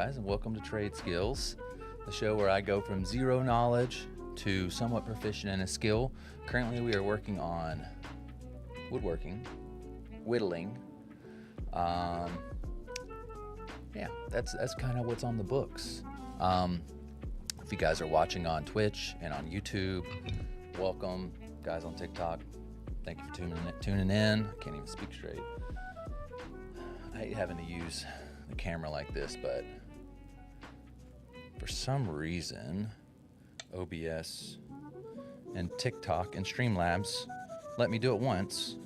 guys, and welcome to Trade Skills, the show where I go from zero knowledge to somewhat proficient in a skill. Currently, we are working on woodworking, whittling. That's kind of what's on the books. If you guys are watching on Twitch and on YouTube, welcome. Guys on TikTok, thank you for tuning in. I can't even speak straight. I hate having to use the camera like this, but for some reason, OBS and TikTok and Streamlabs let me do it once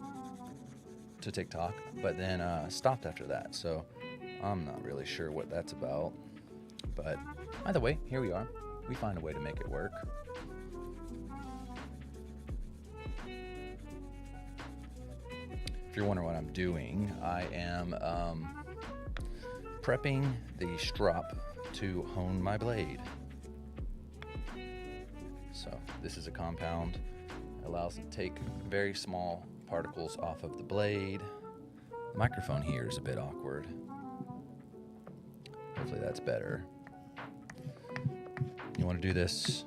to TikTok, but then stopped after that. So I'm not really sure what that's about. But either way, here we are. We find a way to make it work. If you're wondering what I'm doing, I am prepping the strop to hone my blade. So this is a compound that allows it to take very small particles off of the blade. The microphone here is a bit awkward. Hopefully that's better. You want to do this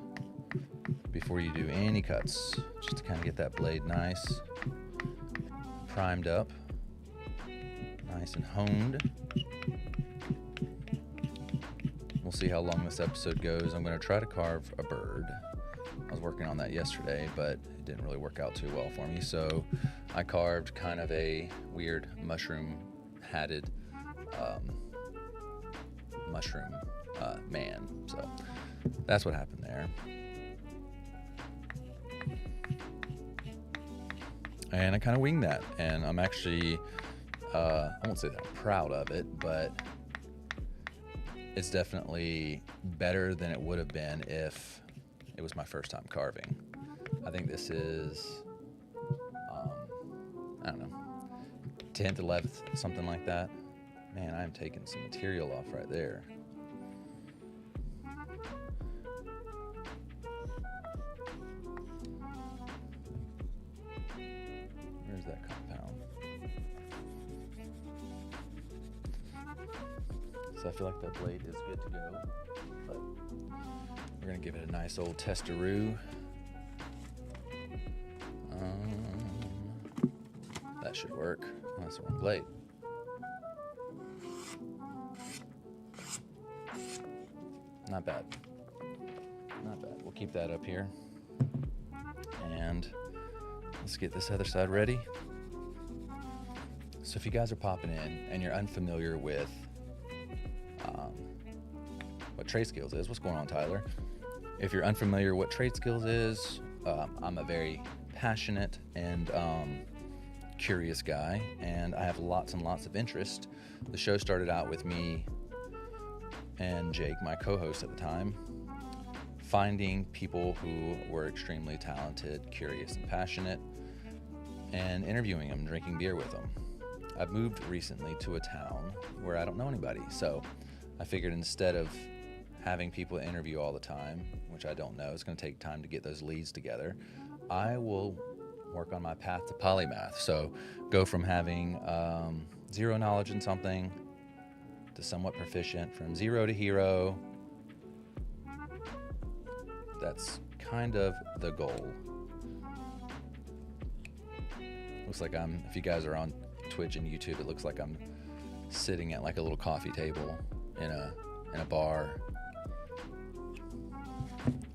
before you do any cuts, just to kind of get that blade nice, primed up, nice and honed. We'll see how long this episode goes. I'm going to try to carve a bird. I was working on that yesterday, but it didn't really work out too well for me. So I carved kind of a weird mushroom hatted mushroom man. So that's what happened there. And I kind of winged that, and I'm actually, I won't say that I'm proud of it, but it's definitely better than it would have been if it was my first time carving. I think this is, I don't know, 10th, 11th, something like that. Man, I'm taking some material off right there. Where's that compound? So I feel like that blade is good to go, but we're gonna give it a nice old testaroo. That should work. Oh, that's the wrong blade. Not bad. Not bad. We'll keep that up here. And let's get this other side ready. So if you guys are popping in and you're unfamiliar with what Trade Skills is, what's going on, Tyler? If you're unfamiliar what Trade Skills is, I'm a very passionate and curious guy, and I have lots and lots of interest. The show started out with me and Jake, my co-host at the time, finding people who were extremely talented, curious, and passionate, and interviewing them, drinking beer with them. I've moved recently to a town where I don't know anybody, so I figured instead of having people interview all the time, which I don't know, it's going to take time to get those leads together, I will work on my path to polymath. So go from having zero knowledge in something to somewhat proficient, from zero to hero. That's kind of the goal. Looks like if you guys are on Twitch and YouTube, it looks like I'm sitting at like a little coffee table in a bar.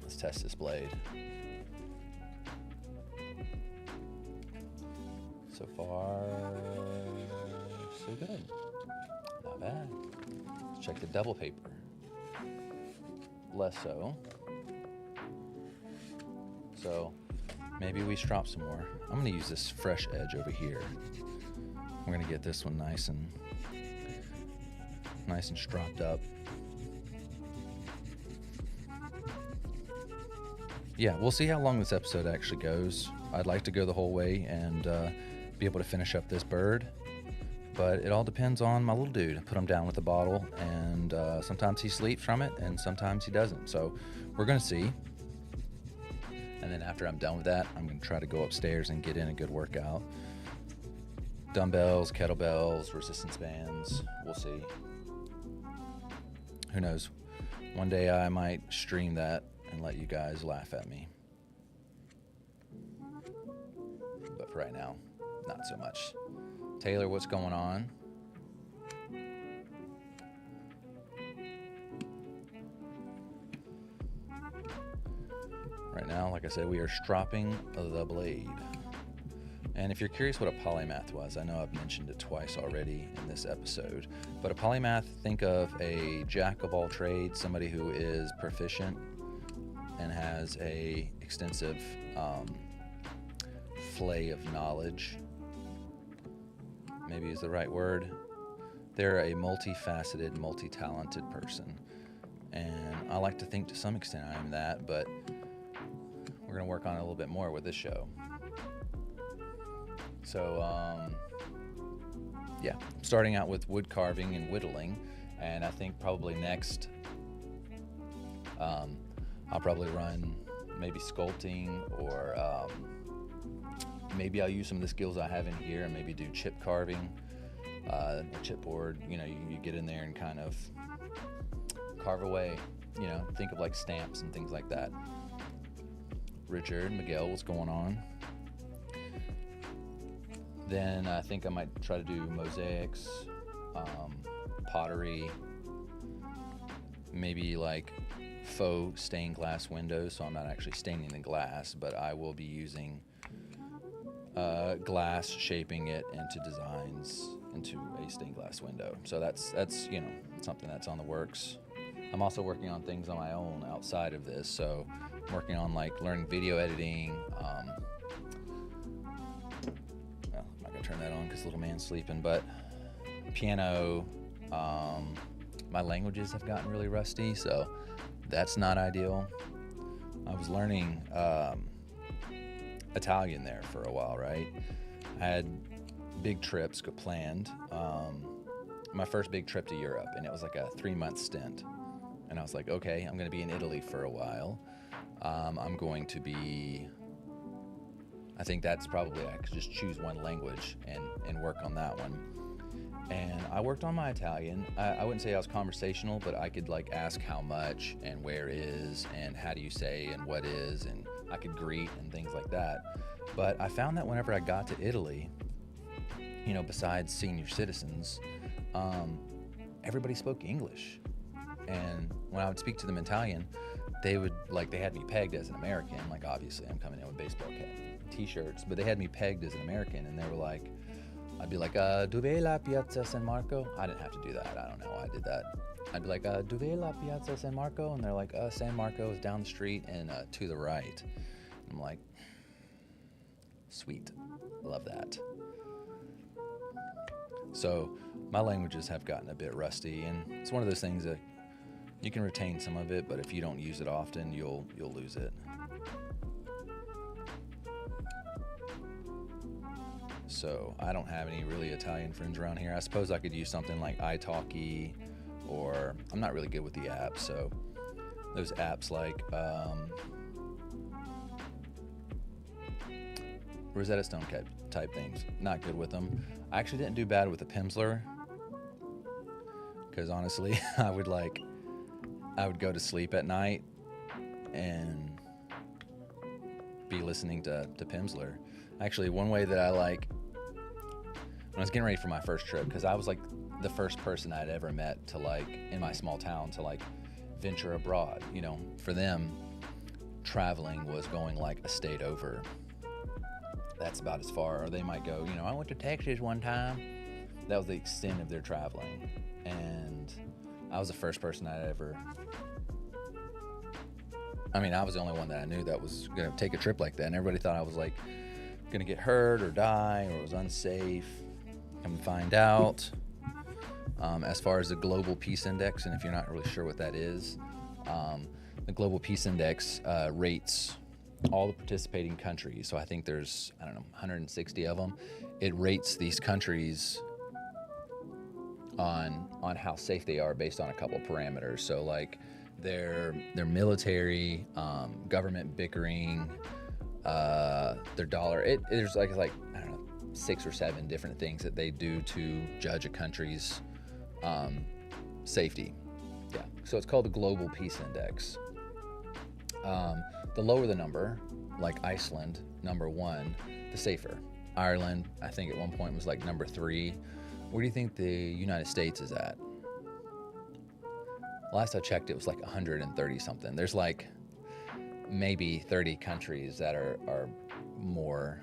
Let's test this blade. So far, so good. Not bad. Let's check the double paper. Less so. So maybe we strop some more. I'm going to use this fresh edge over here. We're going to get this one nice and stropped up. Yeah, we'll see how long this episode actually goes. I'd like to go the whole way and be able to finish up this bird, but it all depends on my little dude. I put him down with the bottle, and sometimes he sleeps from it, and sometimes he doesn't. So we're going to see. And then after I'm done with that, I'm going to try to go upstairs and get in a good workout. Dumbbells, kettlebells, resistance bands, we'll see. who knows? One day I might stream that and let you guys laugh at me. But for right now, not so much. Taylor, what's going on? Right now, like I said, we are stropping the blade. And if you're curious what a polymath was, I know I've mentioned it twice already in this episode, but a polymath, think of a jack of all trades, somebody who is proficient and has a extensive flay of knowledge, maybe is the right word. They're a multifaceted, multi-talented person. And I like to think to some extent I am that, but we're going to work on it a little bit more with this show. So, yeah, starting out with wood carving and whittling, and I think probably next, I'll probably run maybe sculpting, or maybe I'll use some of the skills I have in here and maybe do chip carving, chipboard. You know, you get in there and kind of carve away, you know, think of like stamps and things like that. Richard, Miguel, what's going on? Then I think I might try to do mosaics, pottery, maybe like faux stained glass windows, so I'm not actually staining the glass, but I will be using glass, shaping it into designs into a stained glass window. So that's you know, something that's on the works. I'm also working on things on my own outside of this, so I'm working on like learning video editing. Turn that on because little man's sleeping, but piano. My languages have gotten really rusty, so that's not ideal. I was learning Italian there for a while, right? I had big trips planned. My first big trip to Europe, and it was like a 3-month stint. And I was like, okay, I'm going to be in Italy for a while. I'm going to be, I think that's probably, I could just choose one language and work on that one. And I worked on my Italian. I wouldn't say I was conversational, but I could like ask how much and where is and how do you say and what is, and I could greet and things like that. But I found that whenever I got to Italy, you know, besides senior citizens, everybody spoke English. And when I would speak to them in Italian, they had me pegged as an American. Like, obviously I'm coming in with baseball cap, t-shirts, but they had me pegged as an American, and they were like, I'd be like, dove la Piazza San Marco? I didn't have to do that. I don't know why I did that. I'd be like, dove la Piazza San Marco? And they're like, San Marco is down the street and to the right. I'm like, sweet, love that. So my languages have gotten a bit rusty, and it's one of those things that you can retain some of it, but if you don't use it often, you'll lose it. So I don't have any really Italian friends around here. I suppose I could use something like italki, or I'm not really good with the apps, so those apps like Rosetta Stone type things, not good with them. I actually didn't do bad with the Pimsleur, because honestly, I would go to sleep at night and be listening to Pimsleur. Actually, one way that when I was getting ready for my first trip, because I was like the first person I'd ever met to in my small town to venture abroad. You know, for them, traveling was going like a state over. That's about as far. Or they might go, you know, I went to Texas one time. That was the extent of their traveling. And I was the first person I was the only one that I knew that was going to take a trip like that. And everybody thought I was like going to get hurt or die, or it was unsafe. Come to find out, as far as the Global Peace Index, and if you're not really sure what that is, the Global Peace Index rates all the participating countries. So I think there's, 160 of them. It rates these countries on how safe they are based on a couple of parameters. So like their military, government bickering, their dollar. There's like 6 or 7 different things that they do to judge a country's safety. Yeah, so it's called the Global Peace Index. The lower the number, like Iceland, number 1, the safer. Ireland, I think at one point was like number 3. Where do you think the United States is at? Last I checked, it was like 130 something. There's like maybe 30 countries that are more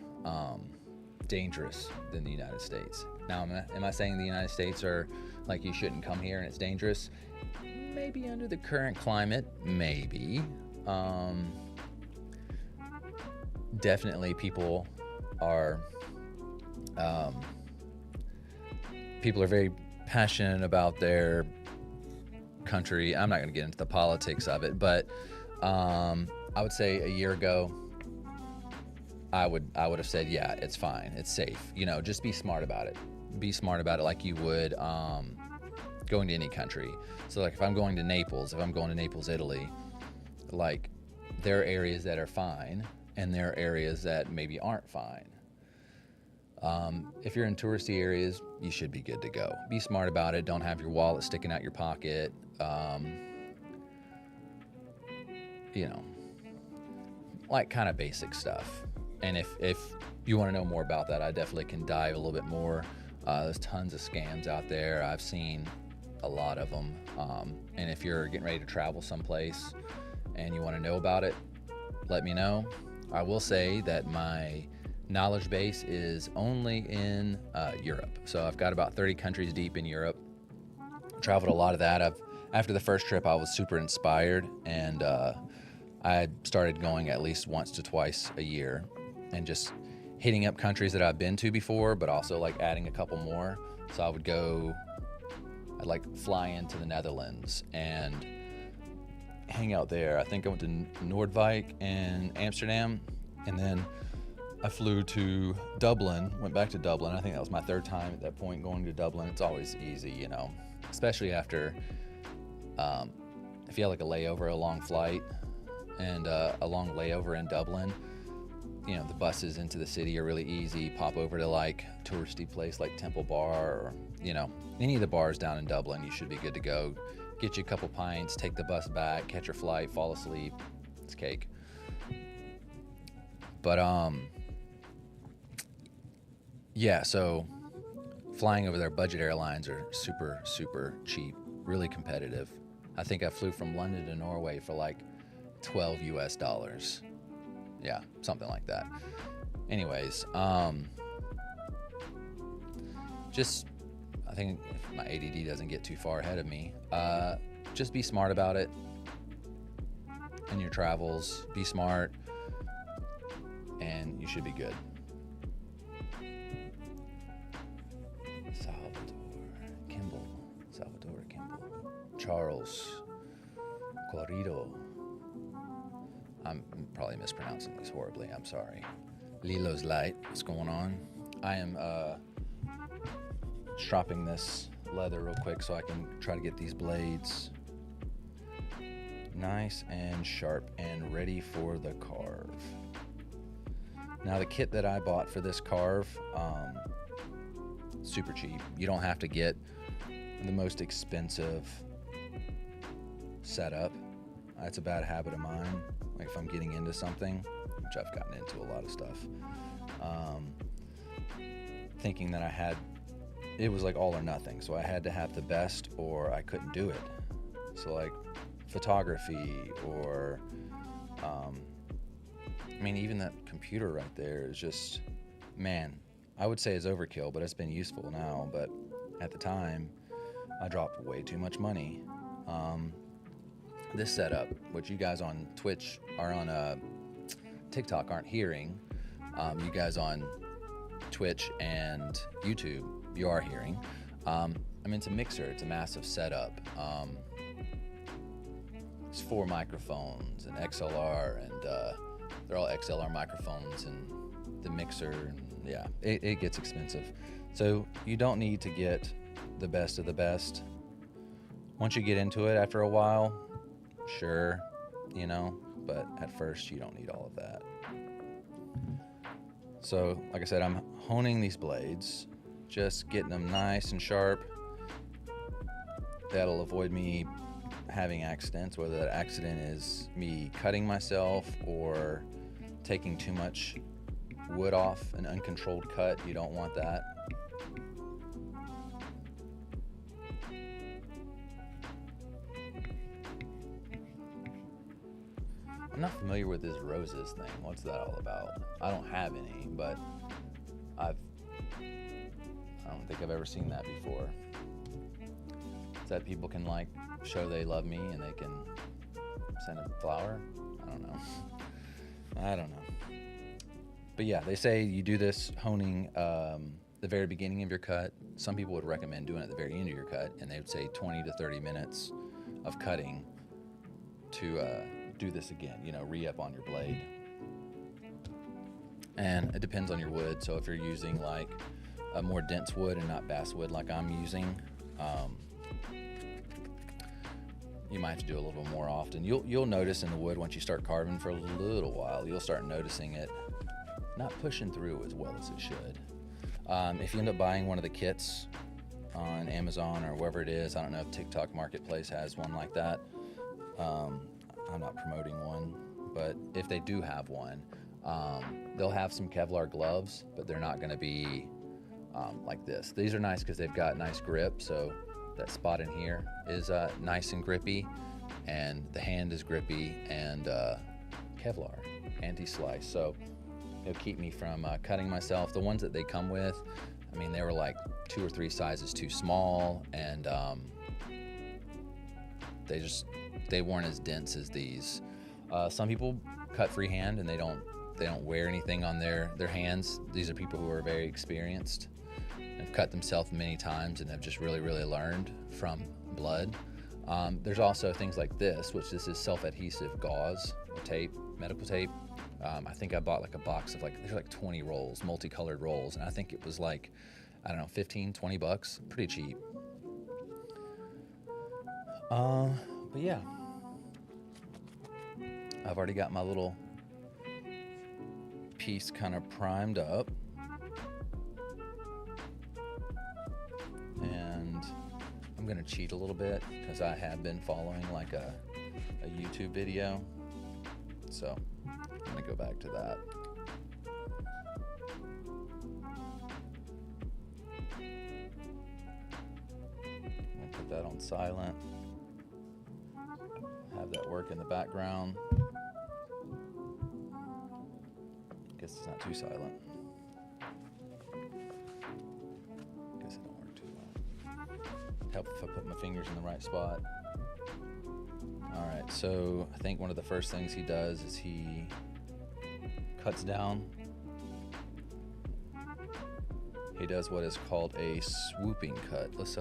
dangerous than the United States. Now, am I saying the United States are like you shouldn't come here and it's dangerous? Maybe under the current climate, maybe. Definitely people are very passionate about their country. I'm not going to get into the politics of it, but I would say a year ago, I would have said, yeah, it's fine, it's safe. Just be smart about it. Be smart about it like you would going to any country. So like if I'm going to Naples, Italy, like there are areas that are fine and there are areas that maybe aren't fine. If you're in touristy areas, you should be good to go. Be smart about it. Don't have your wallet sticking out your pocket. Like kind of basic stuff. And if you want to know more about that, I definitely can dive a little bit more. There's tons of scams out there. I've seen a lot of them. And if you're getting ready to travel someplace and you want to know about it, let me know. I will say that my knowledge base is only in Europe. So I've got about 30 countries deep in Europe. Traveled a lot of that. After the first trip, I was super inspired, and I started going at least once to twice a year and just hitting up countries that I've been to before, but also like adding a couple more. So I'd like fly into the Netherlands and hang out there. I think I went to Noordwijk and Amsterdam, and then I flew to Dublin, went back to Dublin. I think that was my 3rd time at that point going to Dublin. It's always easy, especially after, if you have like a layover, a long flight, and a long layover in Dublin, the buses into the city are really easy. Pop over to like touristy place like Temple Bar or, any of the bars down in Dublin, you should be good to go. Get you a couple pints, take the bus back, catch your flight, fall asleep. It's cake. But, yeah, so flying over there, budget airlines are super, super cheap, really competitive. I think I flew from London to Norway for like $12 US. Yeah, something like that. Anyways, I think if my ADD doesn't get too far ahead of me, just be smart about it in your travels. Be smart, and you should be good. Salvador Kimball, Charles Corrido. I'm probably mispronouncing these horribly. I'm sorry. Lilo's Light. What's going on? I am stropping this leather real quick so I can try to get these blades nice and sharp and ready for the carve. Now the kit that I bought for this carve, super cheap. You don't have to get the most expensive setup. That's a bad habit of mine. Like if I'm getting into something, which I've gotten into a lot of stuff, thinking that it was like all or nothing. So I had to have the best or I couldn't do it. So like photography or, even that computer right there is just, man, I would say it's overkill, but it's been useful now. But at the time, I dropped way too much money. This setup, which you guys on Twitch are on TikTok aren't hearing, you guys on Twitch and YouTube, you are hearing. It's a mixer. It's a massive setup. It's 4 microphones, an XLR, and they're all XLR microphones, and the mixer, and yeah, it gets expensive. So you don't need to get the best of the best. Once you get into it after a while, sure, but at first you don't need all of that. So, like I said, I'm honing these blades, just getting them nice and sharp. That'll avoid me having accidents, whether that accident is me cutting myself or taking too much wood off, an uncontrolled cut. You don't want that. I'm not familiar with this roses thing. What's that all about? I don't have any, but I don't think I've ever seen that before. Is that people can like show they love me and they can send a flower? I don't know. But yeah, they say you do this honing the very beginning of your cut. Some people would recommend doing it at the very end of your cut, and they would say 20 to 30 minutes of cutting to do this again, re-up on your blade. And it depends on your wood. So if you're using like a more dense wood and not basswood like I'm using, you might have to do a little more often. You'll notice in the wood once you start carving for a little while, you'll start noticing it not pushing through as well as it should. If you end up buying one of the kits on Amazon or wherever it is, I don't know if TikTok Marketplace has one like that. I'm not promoting one, but if they do have one, they'll have some Kevlar gloves, but they're not going to be like this. These are nice because they've got nice grip, so that spot in here is nice and grippy, and the hand is grippy, and Kevlar, anti-slice, so it'll keep me from cutting myself. The ones that they come with, I mean, they were like 2 or 3 sizes too small, and they weren't as dense as these. Some people cut freehand and they don't wear anything on their hands. These are people who are very experienced, have cut themselves many times, and have just really learned from blood. There's also things like this, which this is self-adhesive gauze or tape, medical tape. I think I bought like a box of there's like 20 rolls, multicolored rolls, and I think it was like, I don't know, 15, 20 bucks, pretty cheap. But yeah, I've already got my little piece kind of primed up, and I'm gonna cheat a little bit because I have been following like a YouTube video, so I'm gonna go back to that. I'm gonna put that on silent, have that work in the background. Guess it's not too silent. Guess it don't work too well. Help if I put my fingers in the right spot. All right, so I think one of the first things he does is he cuts down. He does what is called a swooping cut. Let's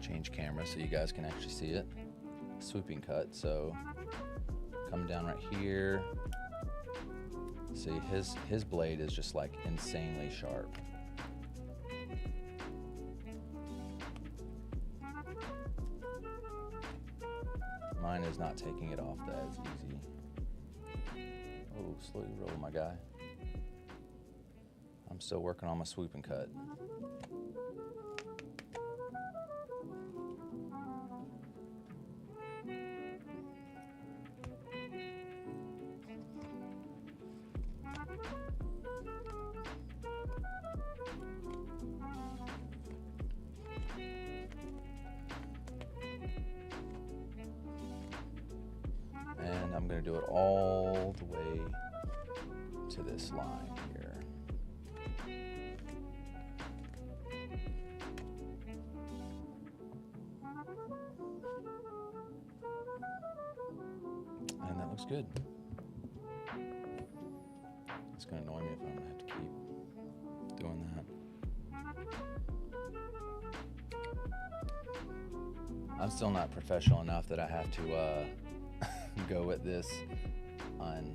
change camera so you guys can actually see it. Swooping cut. So come down right here. See, his blade is just like insanely sharp. Mine is not taking it off that as easy. Oh, slowly roll, my guy. I'm still working on my swooping cut. And I'm going to do it all the way to this line here. And that looks good. It's going to annoy me if I'm going to have to keep doing that. I'm still not professional enough that I have to go at this on,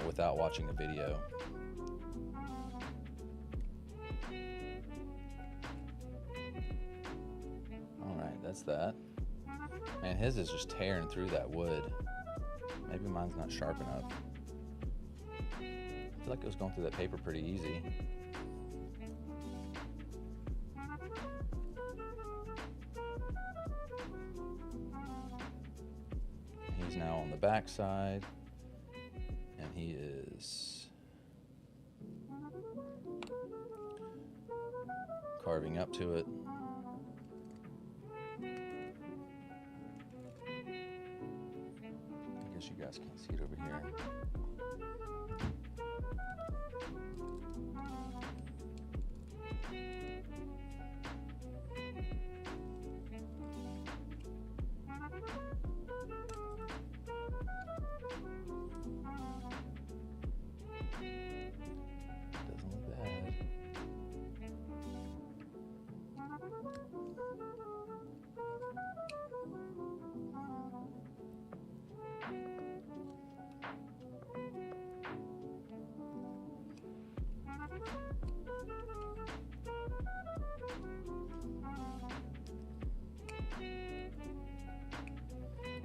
without watching a video. All right, that's that. Man, his is just tearing through that wood. Maybe mine's not sharp enough. I feel like it was going through that paper pretty easy. He's now on the back side, and he is carving up to it. I guess you guys can't see it over here. Doesn't look bad.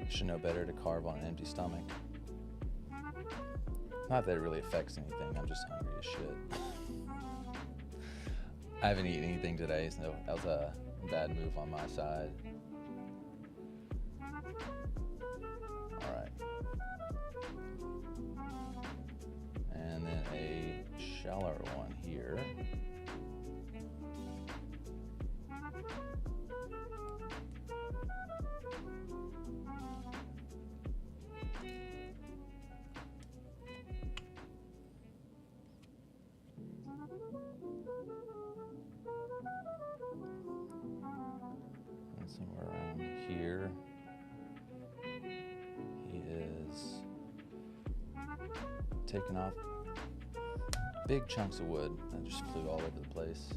Should know better to carve on an empty stomach. Not that it really affects anything, I'm just hungry as shit. I haven't eaten anything today, so that was a bad move on my side. Alright. And then a shallower one here. And somewhere around here, he is taking off big chunks of wood that just flew all over the place.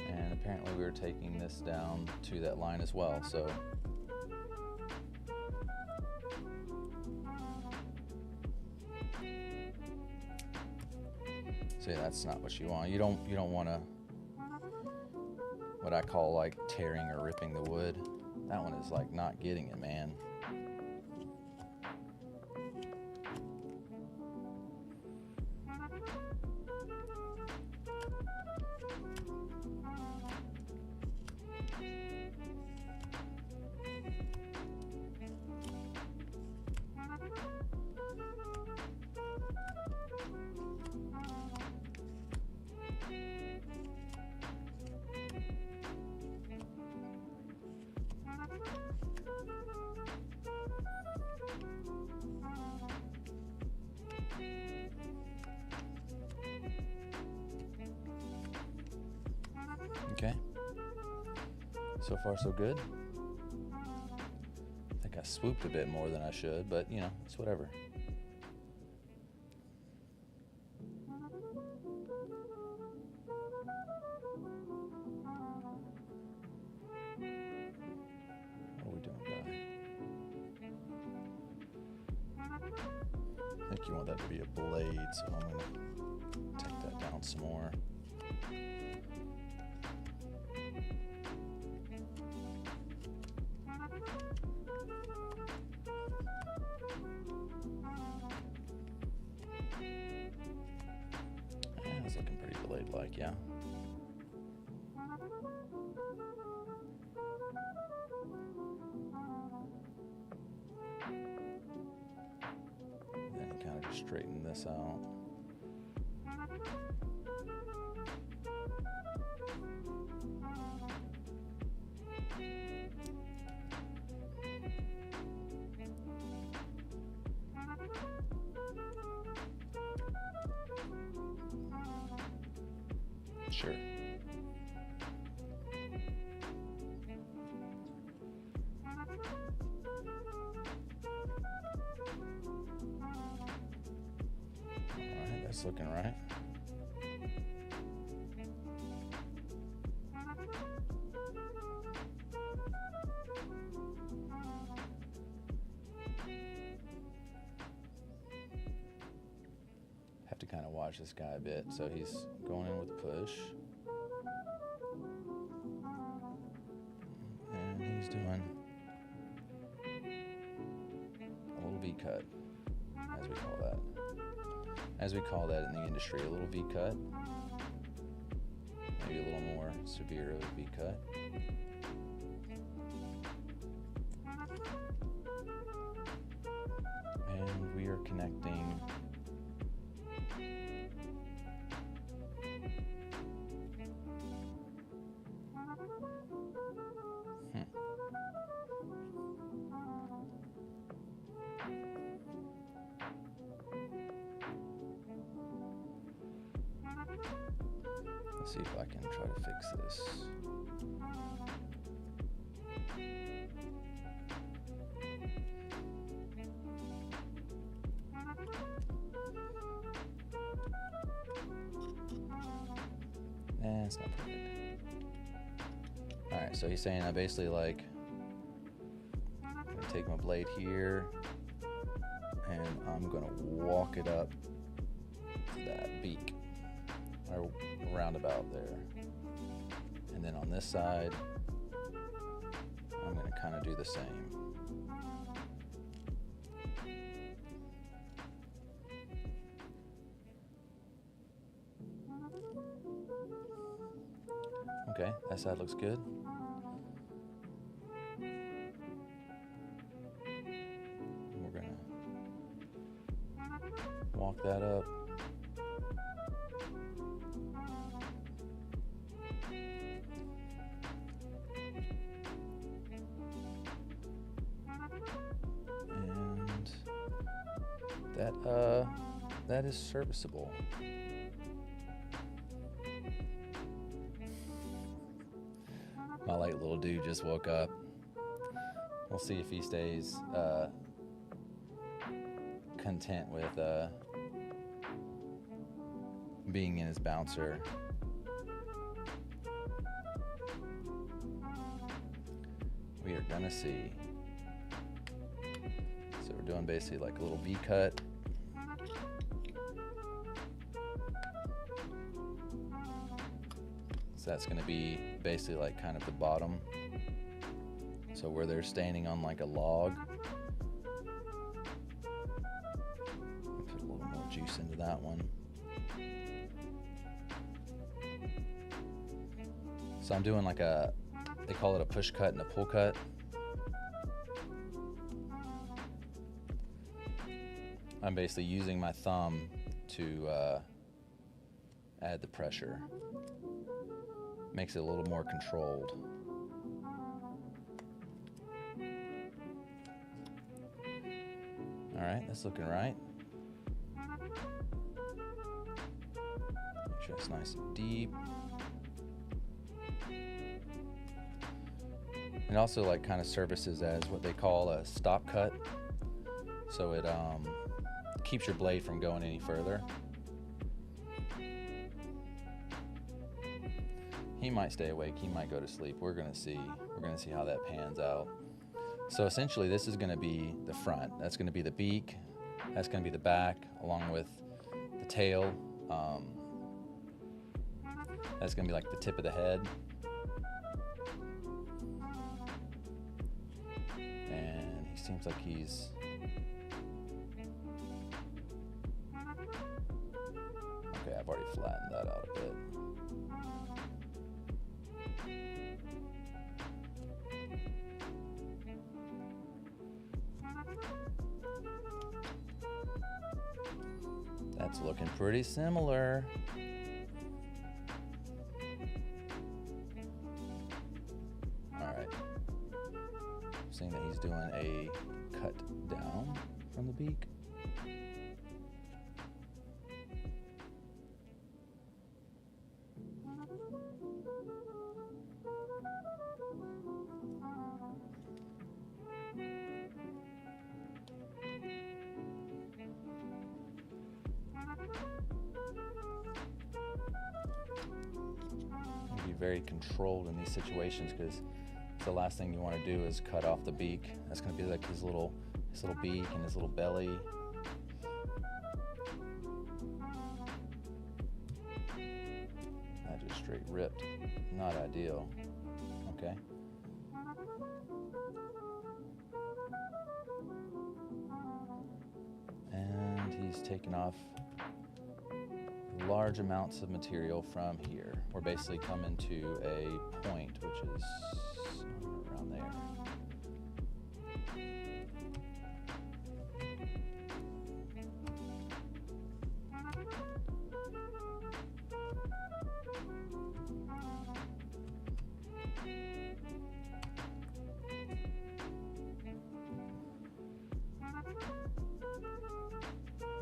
And apparently we were taking this down to that line as well, so see, that's not what you want. You don't want to, what I call like tearing or ripping the wood. That one is like not getting it, man. Okay. So far, so good. I think I swooped a bit more than I should, but you know, it's whatever. What are we doing, guy? I think you want that to be a blade, so I'm gonna take that down some more. It's looking pretty blade-like, yeah. Then kind of just straighten this out. Sure. Alright, that's looking right. Have to kind of watch this guy a bit. So he's going in with a push. And he's doing a little V cut, as we call that. As we call that in the industry, a little V cut. Maybe a little more severe of a V cut. And we are connecting Let's see if I can try to fix this. It's not perfect. Alright, so he's saying I basically like, I'm gonna take my blade here and I'm gonna walk it up to that beak, or roundabout there. And then on this side, I'm gonna kind of do the same. Okay, that side looks good. And we're gonna walk that up. And that is serviceable. My like little dude just woke up. We'll see if he stays content with being in his bouncer. We are gonna see. So we're doing basically like a little V cut. So that's gonna be basically like kind of the bottom. So where they're standing on like a log. Put a little more juice into that one. So I'm doing like they call it a push cut and a pull cut. I'm basically using my thumb to add the pressure. Makes it a little more controlled. All right, that's looking right. Make sure it's nice and deep. It also like kind of services as what they call a stop cut. So it keeps your blade from going any further. He might stay awake, he might go to sleep. We're gonna see how that pans out. So essentially this is gonna be the front. That's gonna be the beak. That's gonna be the back, along with the tail. That's gonna be like the tip of the head. And he seems like he's okay, I've already flattened that out a bit. That's looking pretty similar. All right. Seeing that he's doing a cut down from the beak. Be very controlled in these situations, because the last thing you want to do is cut off the beak. That's going to be like his little beak and his little belly. That just straight ripped. Not ideal. Okay. And he's taken off large amounts of material from here. We're basically coming to a point which is around there.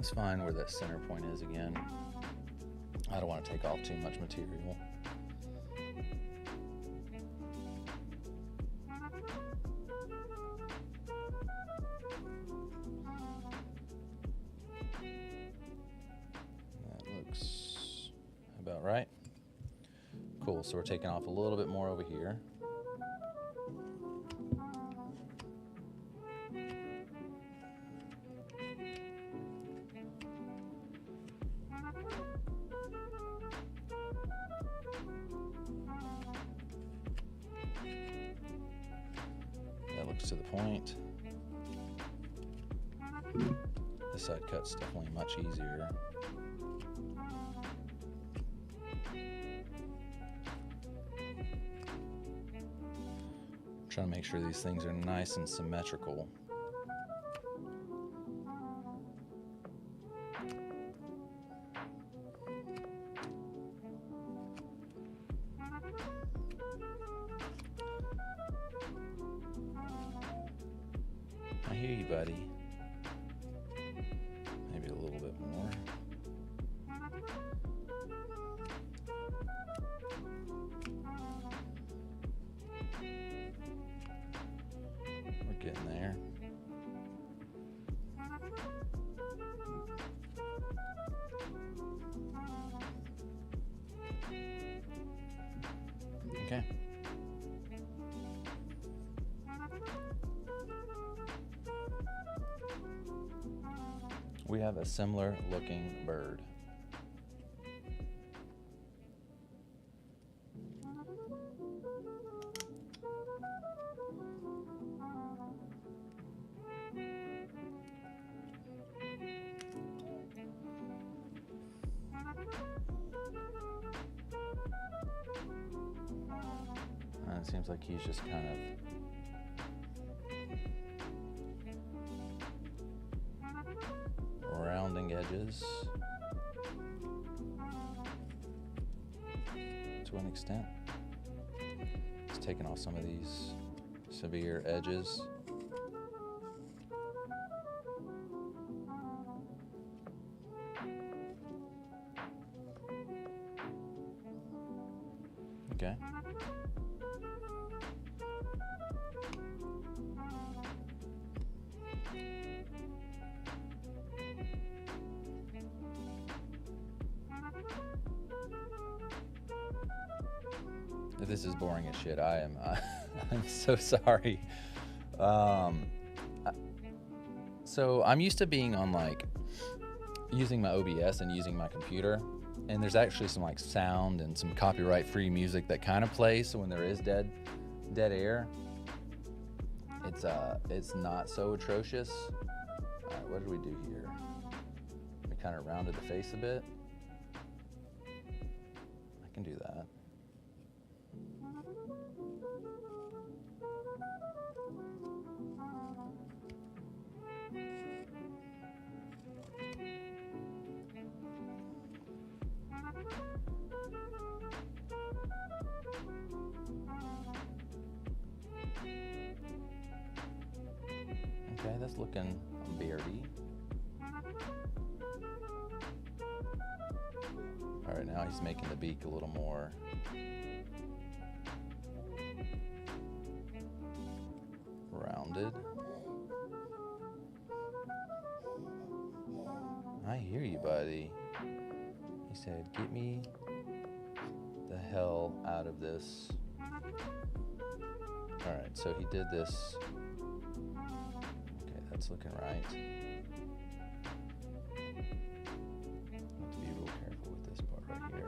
Let's find where that center point is again. I don't want to take off too much material. That looks about right. Cool, so we're taking off a little bit more over here. That looks to the point. This side cut's definitely much easier. Trying to make sure these things are nice and symmetrical. I hear you, buddy. Maybe a little bit more. We're getting there. Okay. We have a similar looking bird. It seems like he's just kind of rounding edges to an extent. He's taking off some of these severe edges. Okay. If this is boring as shit, I'm so sorry. So I'm used to being on like using my OBS and using my computer, and there's actually some like sound and some copyright-free music that kind of plays. So when there is dead air, it's not so atrocious. All right, what did we do here? We kind of rounded the face a bit. I can do that. Okay, that's looking beardy. All right, now he's making the beak a little more rounded. I hear you, buddy. He said, "Get me the hell out of this." All right, so he did this. Okay, that's looking right. Have to be real careful with this part right here.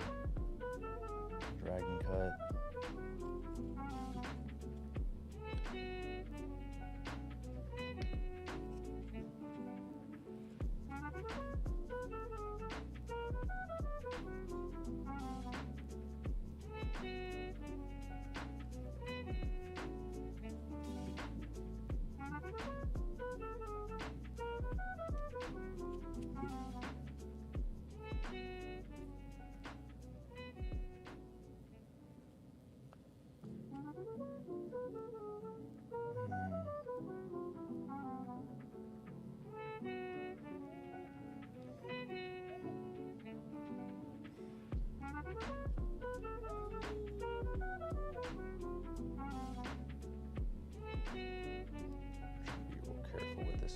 Dragon cut.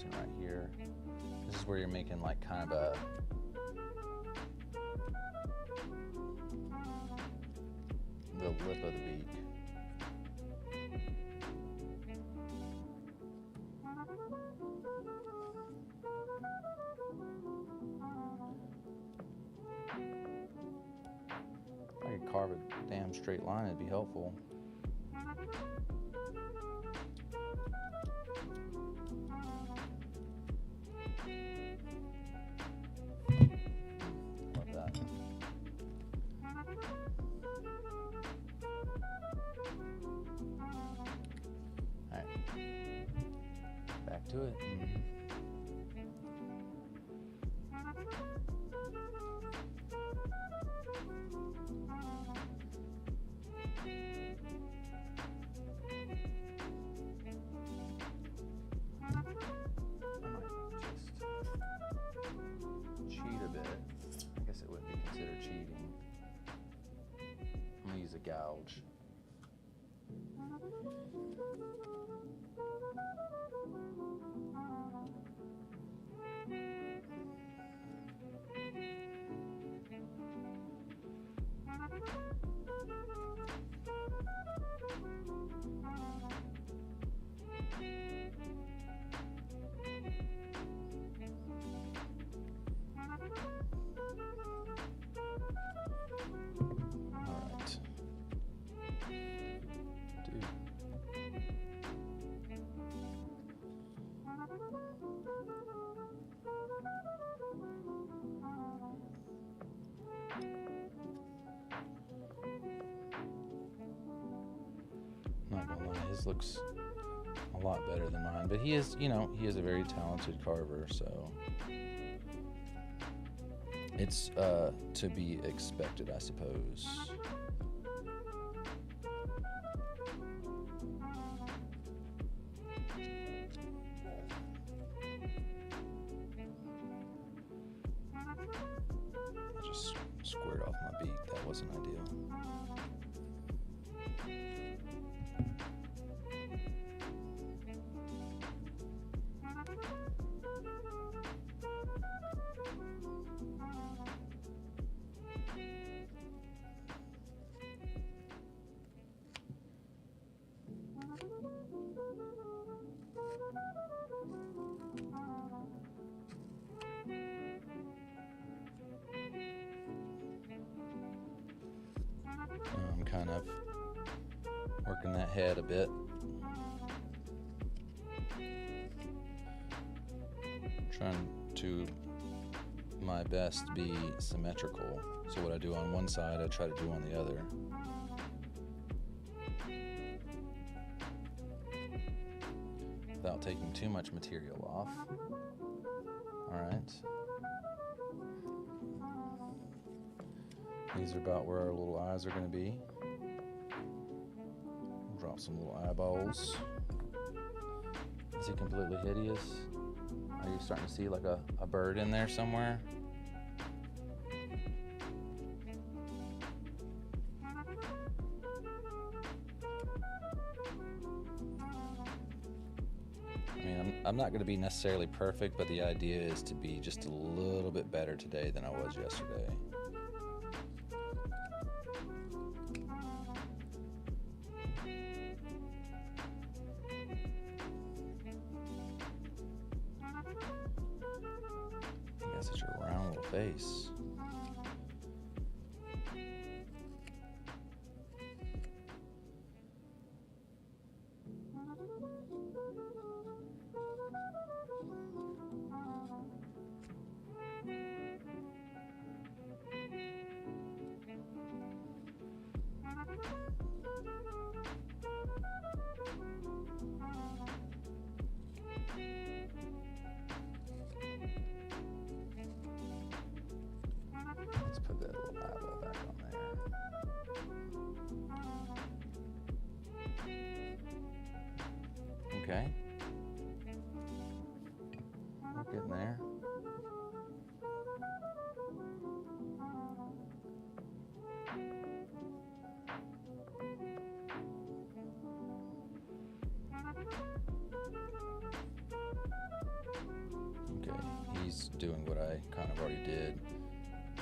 and right here. This is where you're making like kind of the lip of the beak. If I could carve a damn straight line, it'd be helpful. Love that. Alright. Back to it. Gouge. Not gonna lie, his looks a lot better than mine, but he is, he is a very talented carver, so it's to be expected, I suppose. I just squared off my beak. That wasn't ideal. I'm kind of working that head a bit. Trying to my best to be symmetrical. So what I do on one side, I try to do on the other. Without taking too much material off. All right. These are about where our little eyes are going to be. Drop some little eyeballs. Is he completely hideous? Are you starting to see like a bird in there somewhere? I mean, I'm not going to be necessarily perfect, but the idea is to be just a little bit better today than I was yesterday. You got such a round little face. Let's put that little eyeball back on there. Okay. We're getting there. he's doing what I kind of already did,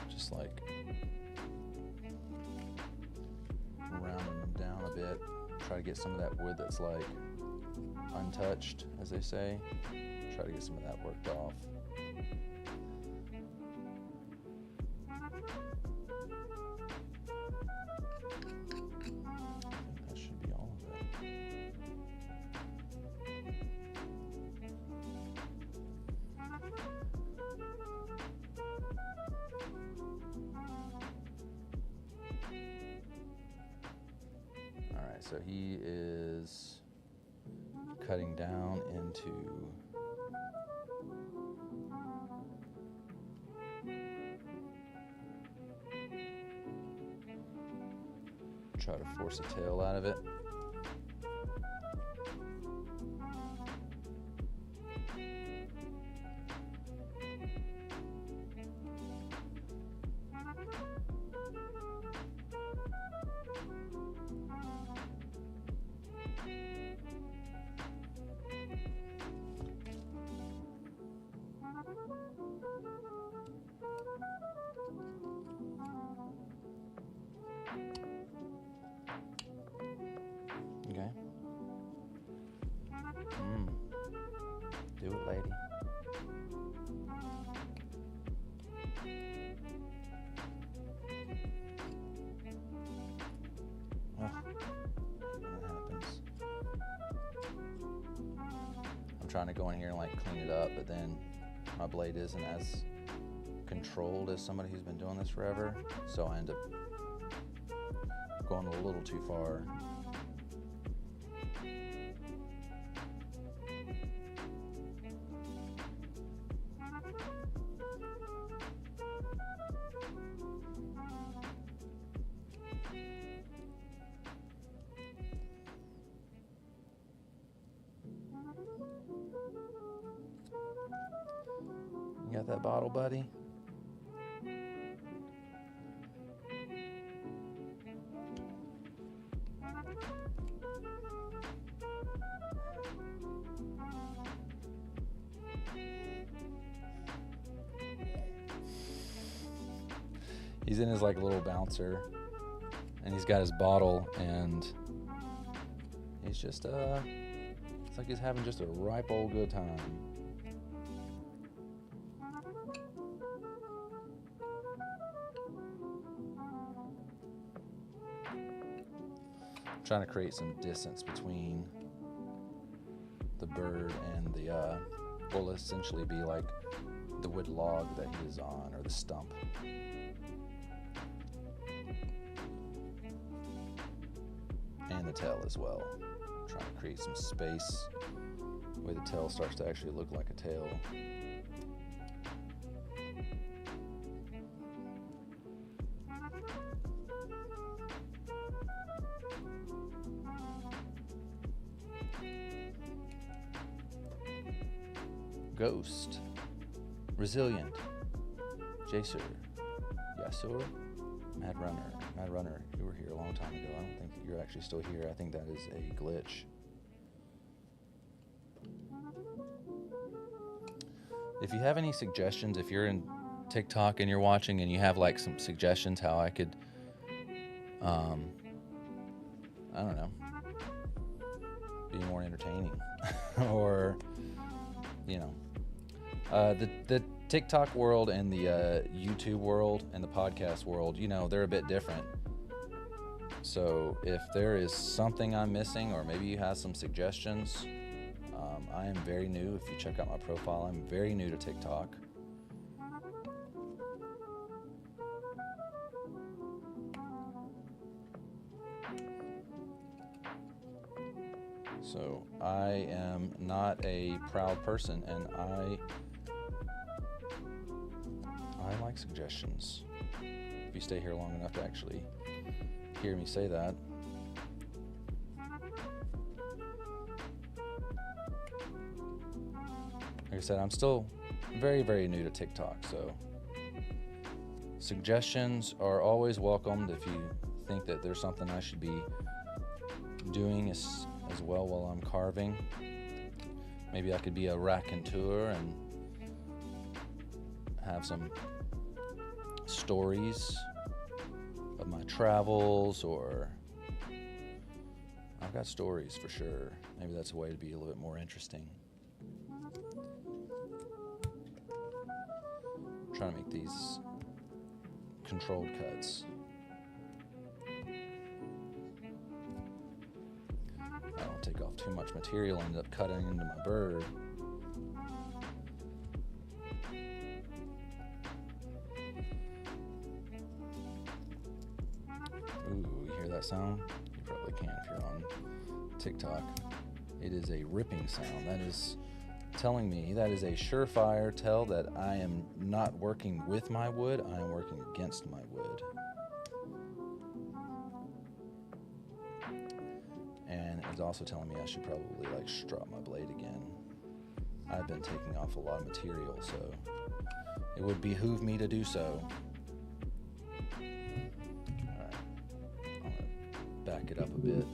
just like rounding them down a bit, try to get some of that wood that's like untouched, as they say, try to get some of that worked off. So he is cutting down into try to force a tail out of it. Okay. Do it, lady. Ugh, that happens. I'm trying to go in here and like clean it up, but then my blade isn't as controlled as somebody who's been doing this forever, so I end up going a little too far. You got that bottle, buddy? He's in his like little bouncer, and he's got his bottle, and he's just it's like he's having just a ripe old good time. Trying to create some distance between the bird and the will essentially be like the wood log that he is on, or the stump. And the tail as well. Trying to create some space where the tail starts to actually look like a tail. Ghost, Resilient, Jacer, Yasur, Mad Runner, you were here a long time ago. I don't think you're actually still here. I think that is a glitch. If you have any suggestions, if you're in TikTok and you're watching and you have like some suggestions how I could, I don't know, be more entertaining or, you know, the TikTok world and the YouTube world and the podcast world, you know, they're a bit different. So if there is something I'm missing, or maybe you have some suggestions, I am very new. If you check out my profile, I'm very new to TikTok. So I am not a proud person, and I like suggestions. If you stay here long enough to actually hear me say that. Like I said, I'm still very, very new to TikTok, so suggestions are always welcomed. If you think that there's something I should be doing as well while I'm carving, maybe I could be a raconteur and have some stories of my travels, or I've got stories for sure. Maybe that's a way to be a little bit more interesting. I'm trying to make these controlled cuts. I don't take off too much material, end up cutting into my bird. Ooh, you hear that sound? You probably can if you're on TikTok. It is a ripping sound. That is telling me, that is a surefire tell that I am not working with my wood, I am working against my wood. And it's also telling me I should probably like strut my blade again. I've been taking off a lot of material, so it would behoove me to do so. Alright, I'm gonna back it up a bit.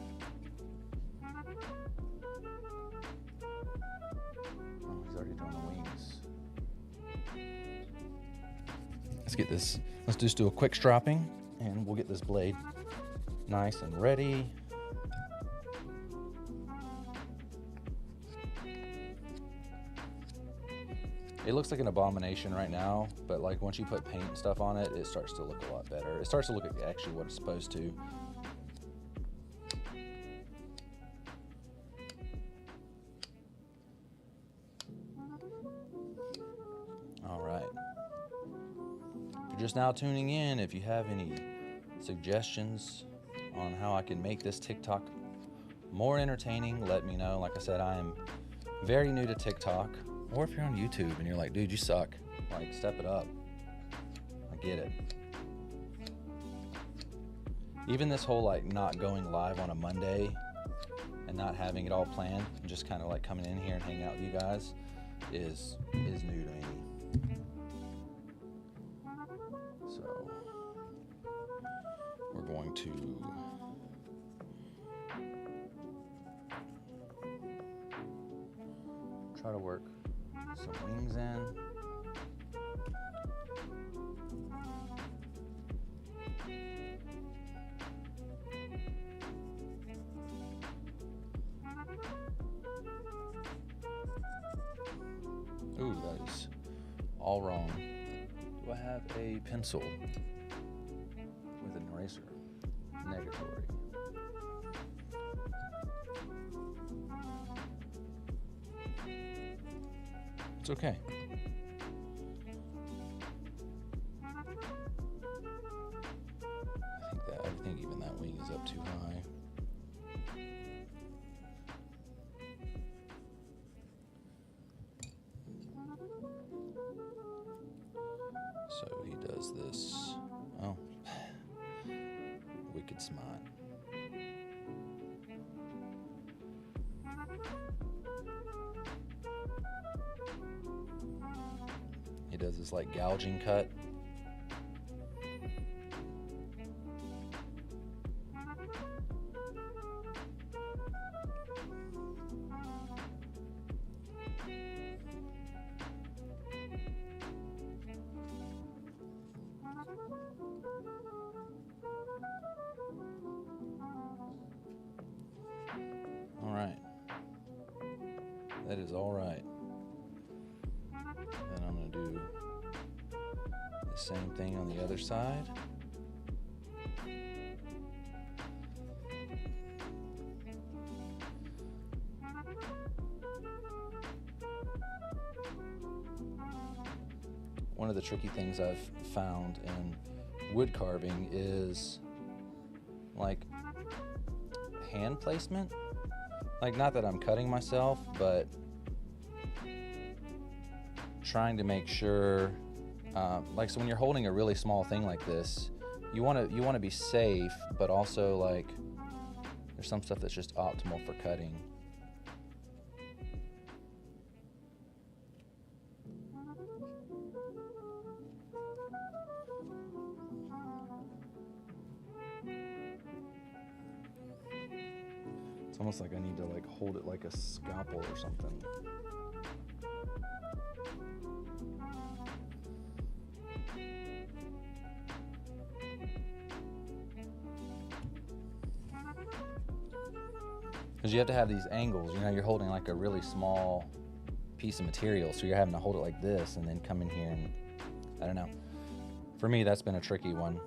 He's already doing the wings. Let's get this, let's just do a quick stropping and we'll get this blade nice and ready. It looks like an abomination right now, but like once you put paint and stuff on it, it starts to look a lot better. It starts to look like actually what it's supposed to. If you're just now tuning in, if you have any suggestions on how I can make this TikTok more entertaining, let me know. Like I said, I am very new to TikTok. Or if you're on YouTube and you're like, dude, you suck, like, step it up. I get it. Even this whole like not going live on a Monday and not having it all planned and just kind of like coming in here and hanging out with you guys is new to me. So we're going to try to work some wings in. Ooh, that is all wrong. Do I have a pencil with an eraser? Negatory. It's okay. I think even that wing is up too high. So he does this. Oh, wicked smart. He does this like gouging cut. All right. That is all right. Then I'm going to do the same thing on the other side. One of the tricky things I've found in wood carving is like hand placement. Like, not that I'm cutting myself, but trying to make sure, like, so when you're holding a really small thing like this, you want to be safe, but also like there's some stuff that's just optimal for cutting. It's almost like I need to like hold it like a scalpel or something. you have to have these angles. You know, you're holding like a really small piece of material, so you're having to hold it like this and then come in here and, I don't know. For me, that's been a tricky one.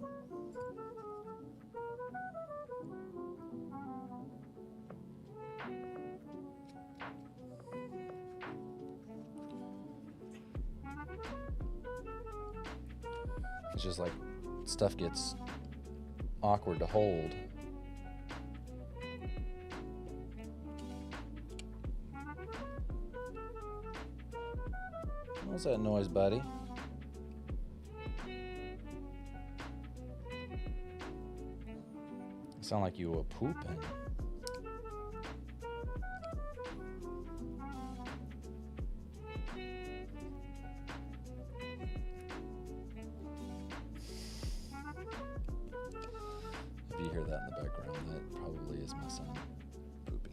It's just like stuff gets awkward to hold. What's that noise, buddy? Sound like you were pooping. If you hear that in the background, that probably is my son pooping.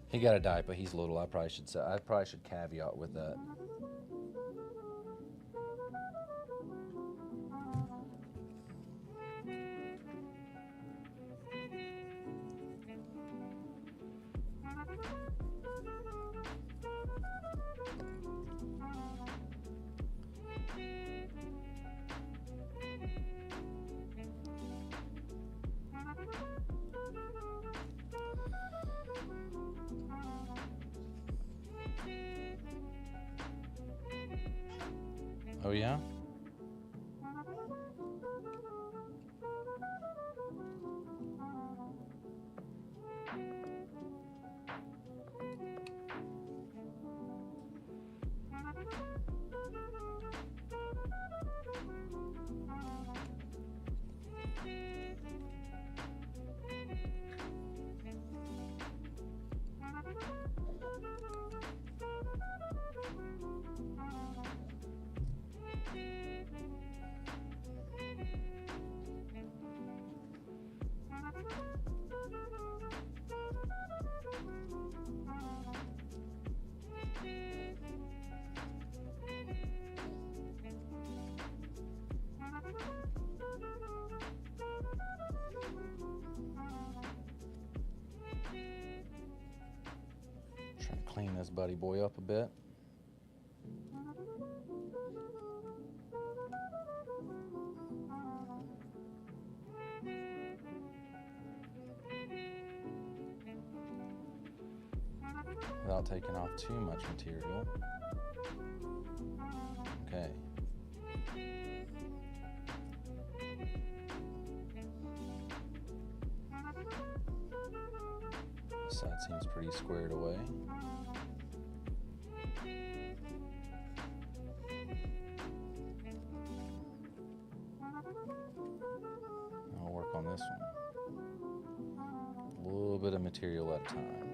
He got a diaper. He's little. I probably should caveat with that. Oh yeah? Trying to clean this buddy boy up a bit. Without taking off too much material. Okay. This side seems pretty squared away. I'll work on this one. A little bit of material at a time.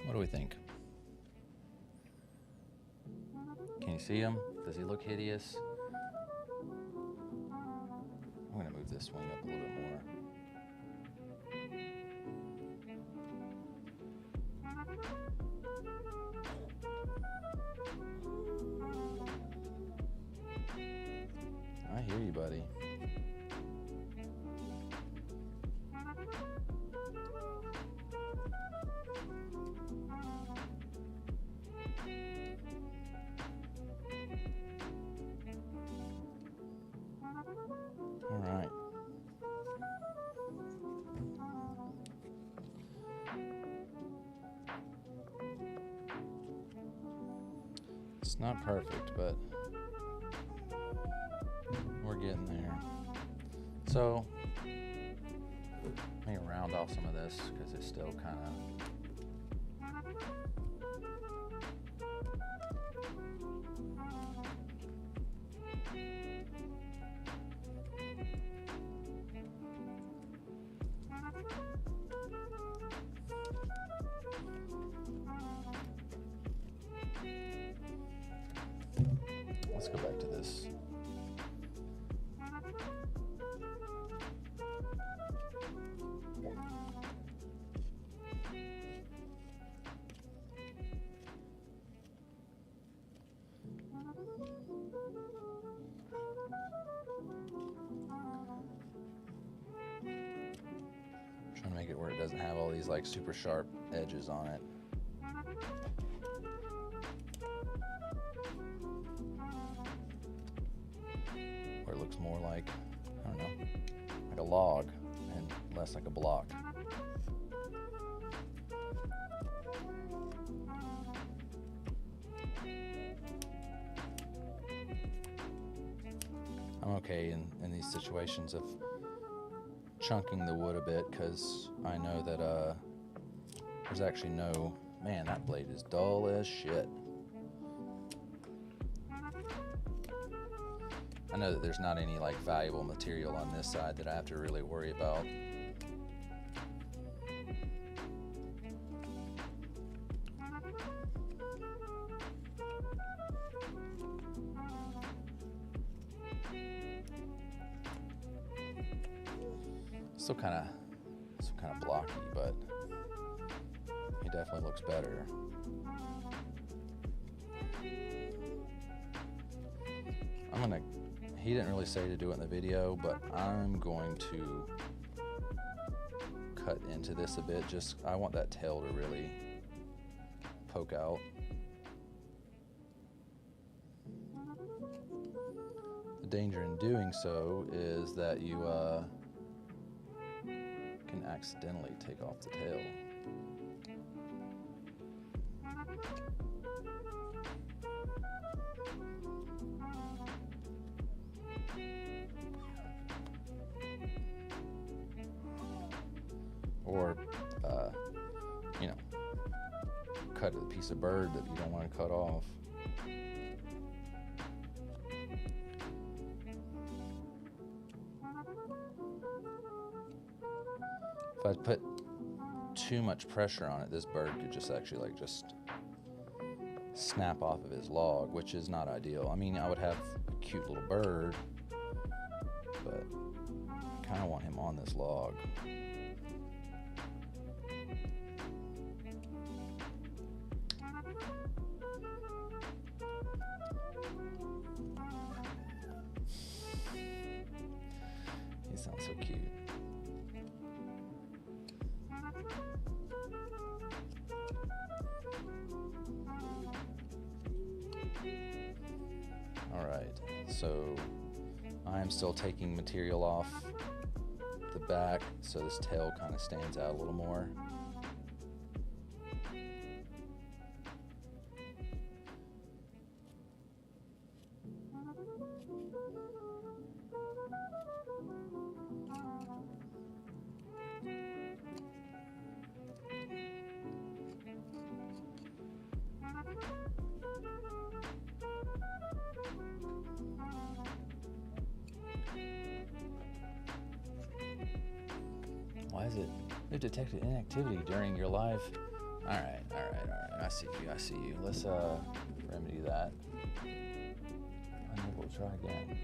What do we think? Can you see him? Does he look hideous? I'm gonna move this wing up a little bit more. I hear you, buddy. All right. It's not perfect, but we're getting there. So, let me wrap some of this because it's still kind of. Let's go back to this. Trying to make it where it doesn't have all these like super sharp edges on it. Where it looks more like, I don't know, like a log and less like a block. I'm okay in these situations of chunking the wood a bit because I know that there's actually no, man, that blade is dull as shit. I know that there's not any like valuable material on this side that I have to really worry about. Still kind of blocky, but he definitely looks better. He didn't really say to do it in the video, but I'm going to cut into this a bit. I want that tail to really poke out. The danger in doing so is that you can accidentally take off the tail. Or, you know, cut a piece of bird that you don't want to cut off. If I put too much pressure on it, this bird could just actually just snap off of his log, which is not ideal. I mean, I would have a cute little bird, but I kind of want him on this log. He sounds so cute. Alright, so I am still taking material off the back so this tail kind of stands out a little more. Why is it? You've detected inactivity during your live. All right. I see you. Let's remedy that. Unable to try again.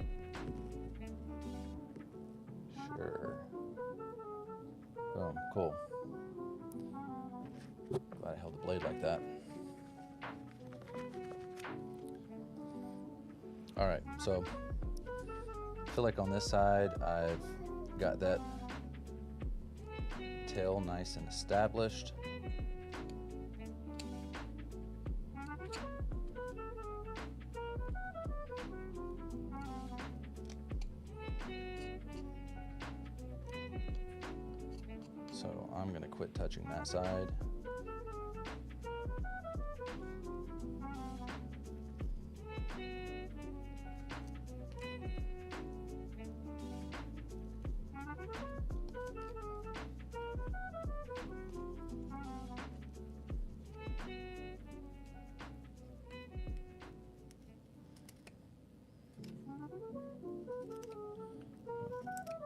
Sure. Boom. Cool. Glad I held the blade like that. All right. So I feel like on this side I've got that tail nice and established. So I'm going to quit touching that side.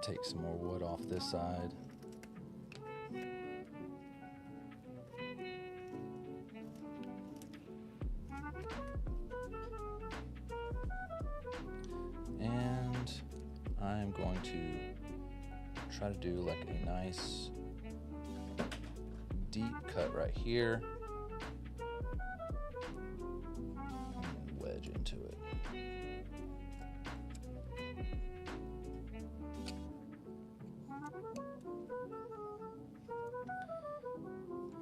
take some more wood off this side. And I'm going to try to do like a nice deep cut right here and wedge into it.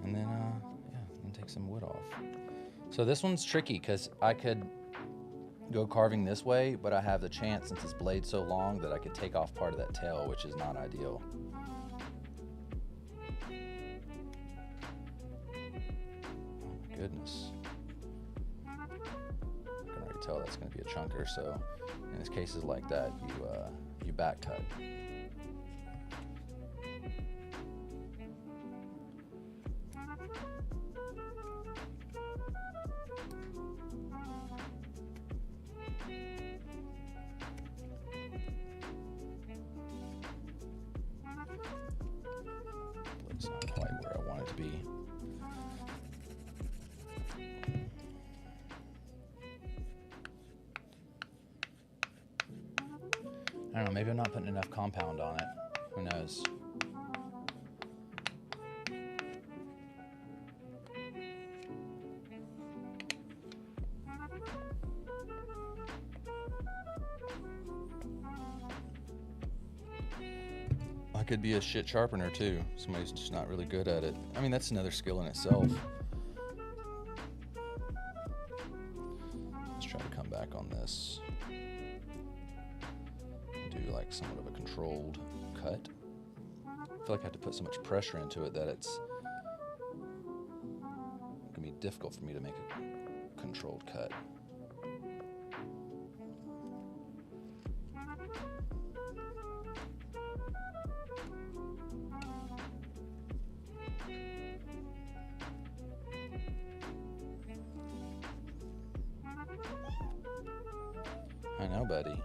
And then yeah, and take some wood off. So this one's tricky because I could go carving this way, but I have the chance, since this blade's so long, that I could take off part of that tail, which is not ideal. Oh my goodness. I can already tell that's going to be a chunker, so in this cases like that, you back cut. It's not quite where I want it to be. I don't know, maybe I'm not putting enough compound on it. Who knows? I could be a shit sharpener too. Somebody's just not really good at it. I mean, that's another skill in itself. Let's try to come back on this. Do like somewhat of a controlled cut. I feel like I have to put so much pressure into it that it's gonna be difficult for me to make a controlled cut. I know, buddy.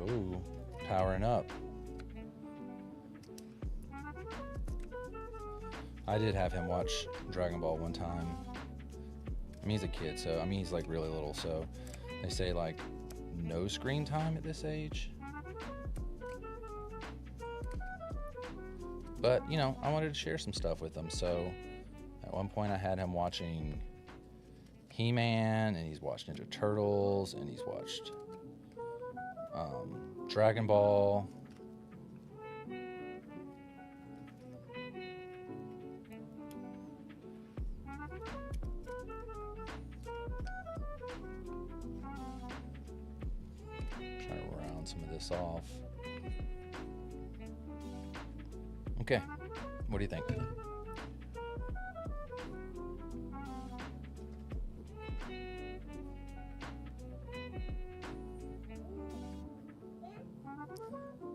Ooh, powering up. I did have him watch Dragon Ball one time. I mean, he's a kid, so I mean, he's like really little, so they say like no screen time at this age. But, you know, I wanted to share some stuff with him, so at one point I had him watching He-Man, and he's watched Ninja Turtles, and he's watched Dragon Ball. Try to round some of this off. Okay, what do you think?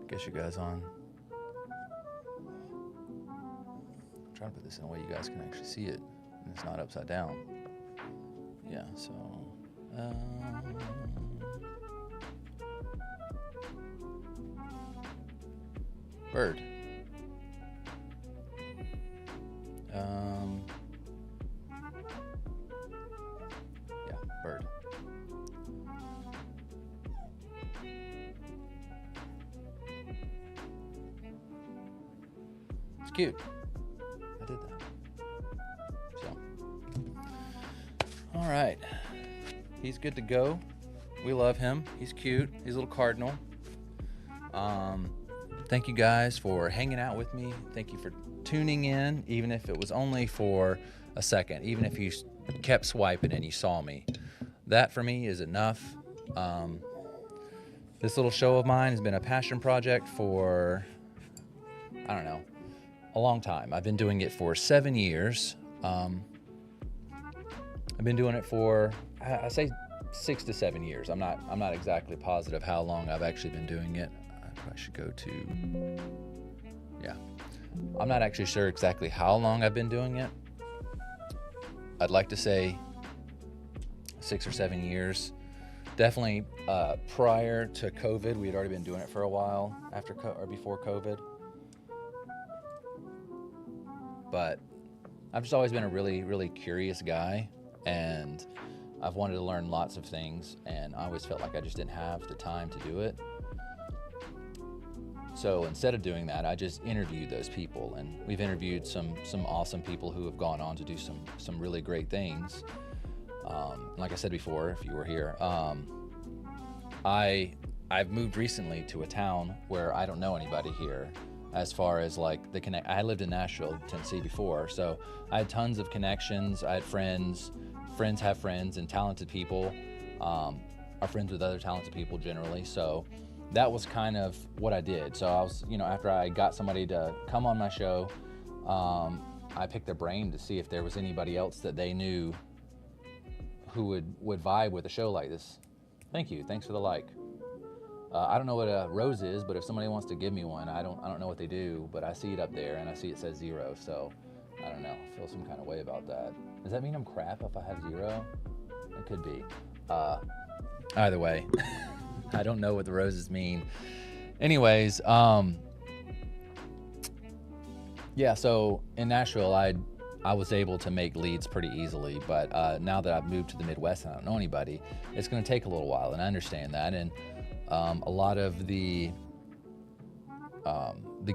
Get you guys on. I'm trying to put this in a way you guys can actually see it and it's not upside down. Yeah, so bird. Yeah, bird. It's cute. I did that. So, all right. He's good to go. We love him. He's cute. He's a little cardinal. Thank you guys for hanging out with me. Thank you for tuning in, even if it was only for a second, even if you kept swiping and you saw me. That for me is enough. This little show of mine has been a passion project for, I don't know, a long time. I've been doing it for 7 years. I've been doing it for, I say 6 to 7 years. I'm not exactly positive how long I've actually been doing it. I should go to, yeah. I'm not actually sure exactly how long I've been doing it. I'd like to say 6 or 7 years. Definitely prior to COVID, we had already been doing it for a while or before COVID. But I've just always been a really, really curious guy, and I've wanted to learn lots of things, and I always felt like I just didn't have the time to do it. So instead of doing that, I just interviewed those people, and we've interviewed some awesome people who have gone on to do some really great things. Like I said before, if you were here, I've moved recently to a town where I don't know anybody here, as far as like the connect. I lived in Nashville, Tennessee before, so I had tons of connections. I had friends have friends, and talented people are friends with other talented people generally. So that was kind of what I did. So I was, after I got somebody to come on my show, I picked their brain to see if there was anybody else that they knew who would vibe with a show like this. Thank you. Thanks for the like. I don't know what a rose is, but if somebody wants to give me one, I don't know what they do, but I see it up there and I see it says 0. So I don't know. I feel some kind of way about that. Does that mean I'm crap if I have 0? It could be. Either way, I don't know what the roses mean. Anyways, yeah. So in Nashville, I was able to make leads pretty easily, but now that I've moved to the Midwest and I don't know anybody, it's going to take a little while, and I understand that. And a lot of the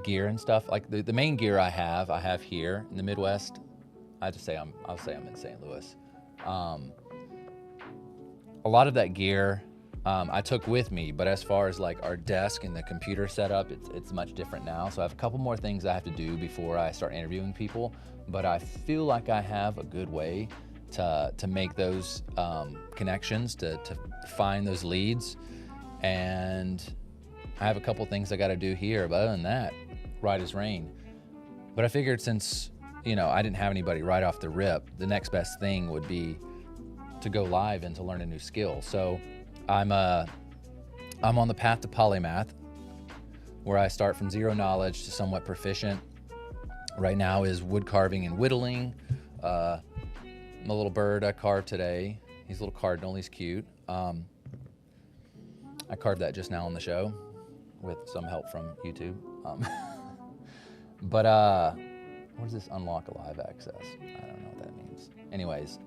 gear and stuff, like the main gear I have here in the Midwest. I'll say I'm in St. Louis. A lot of that gear I took with me, but as far as like our desk and the computer setup, it's much different now. So I have a couple more things I have to do before I start interviewing people, but I feel like I have a good way to make those connections, to find those leads. And I have a couple things I got to do here, but other than that, right as rain. But I figured since, I didn't have anybody right off the rip, the next best thing would be to go live and to learn a new skill. So I'm on the path to polymath, where I start from 0 knowledge to somewhat proficient. Right now is wood carving and whittling. My little bird I carved today. He's a little cardinal. He's cute. I carved that just now on the show with some help from YouTube. But what does this unlock live access? I don't know what that means. Anyways,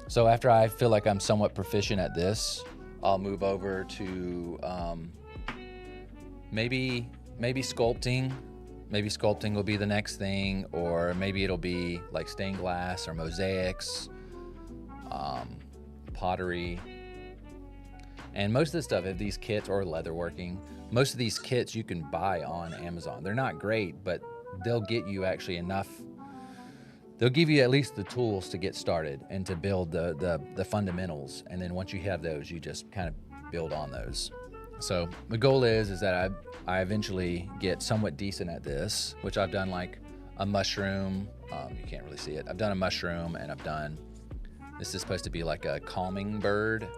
so after I feel like I'm somewhat proficient at this, I'll move over to maybe sculpting. Maybe sculpting will be the next thing, or maybe it'll be like stained glass or mosaics, pottery. And most of the stuff, if these kits, or leatherworking, most of these kits you can buy on Amazon. They're not great, but they'll get you actually enough. They'll give you at least the tools to get started and to build the fundamentals. And then once you have those, you just kind of build on those. So the goal is that I eventually get somewhat decent at this, which I've done like a mushroom. You can't really see it. I've done a mushroom, and this is supposed to be like a calming bird.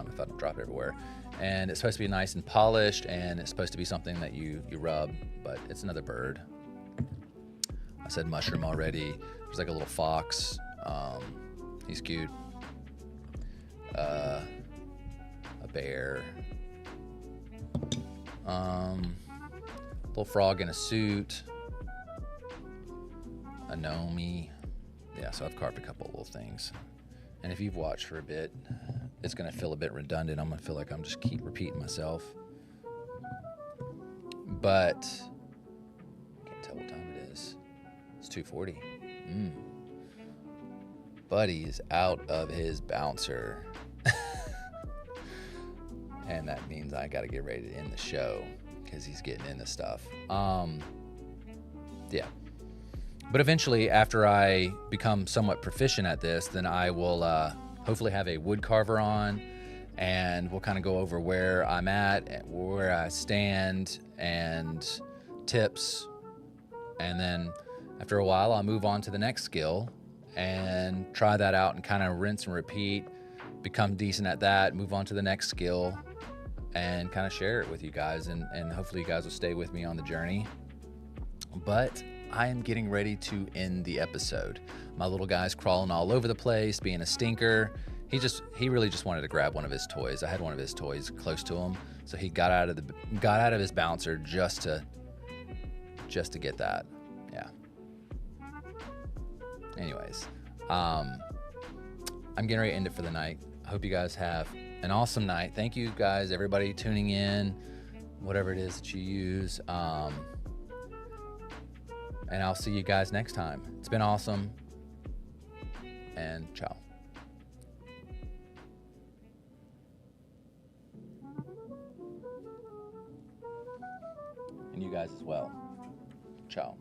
If I don't drop it everywhere. And it's supposed to be nice and polished, and it's supposed to be something that you rub, but it's another bird. I said mushroom already. There's like a little fox. He's cute. A bear. Little frog in a suit. A gnomey. Yeah, so I've carved a couple of little things. And if you've watched for a bit, it's going to feel a bit redundant. I'm going to feel like I'm just keep repeating myself. But I can't tell what time it is. It's 2:40. Buddy is out of his bouncer. And that means I got to get ready to end the show because he's getting into stuff. Yeah. But eventually, after I become somewhat proficient at this, then I will hopefully have a wood carver on, and we'll kind of go over where I'm at, where I stand, and tips. And then after a while, I'll move on to the next skill and try that out and kind of rinse and repeat, become decent at that, move on to the next skill, and kind of share it with you guys. And hopefully you guys will stay with me on the journey. But I am getting ready to end the episode. My little guy's crawling all over the place, being a stinker. he really just wanted to grab one of his toys. I had one of his toys close to him, so he got out of his bouncer just to get that. Yeah. Anyways, I'm getting ready to end it for the night. I hope you guys have an awesome night. Thank you guys, everybody tuning in, whatever it is that you use. And I'll see you guys next time. It's been awesome. And ciao. And you guys as well. Ciao.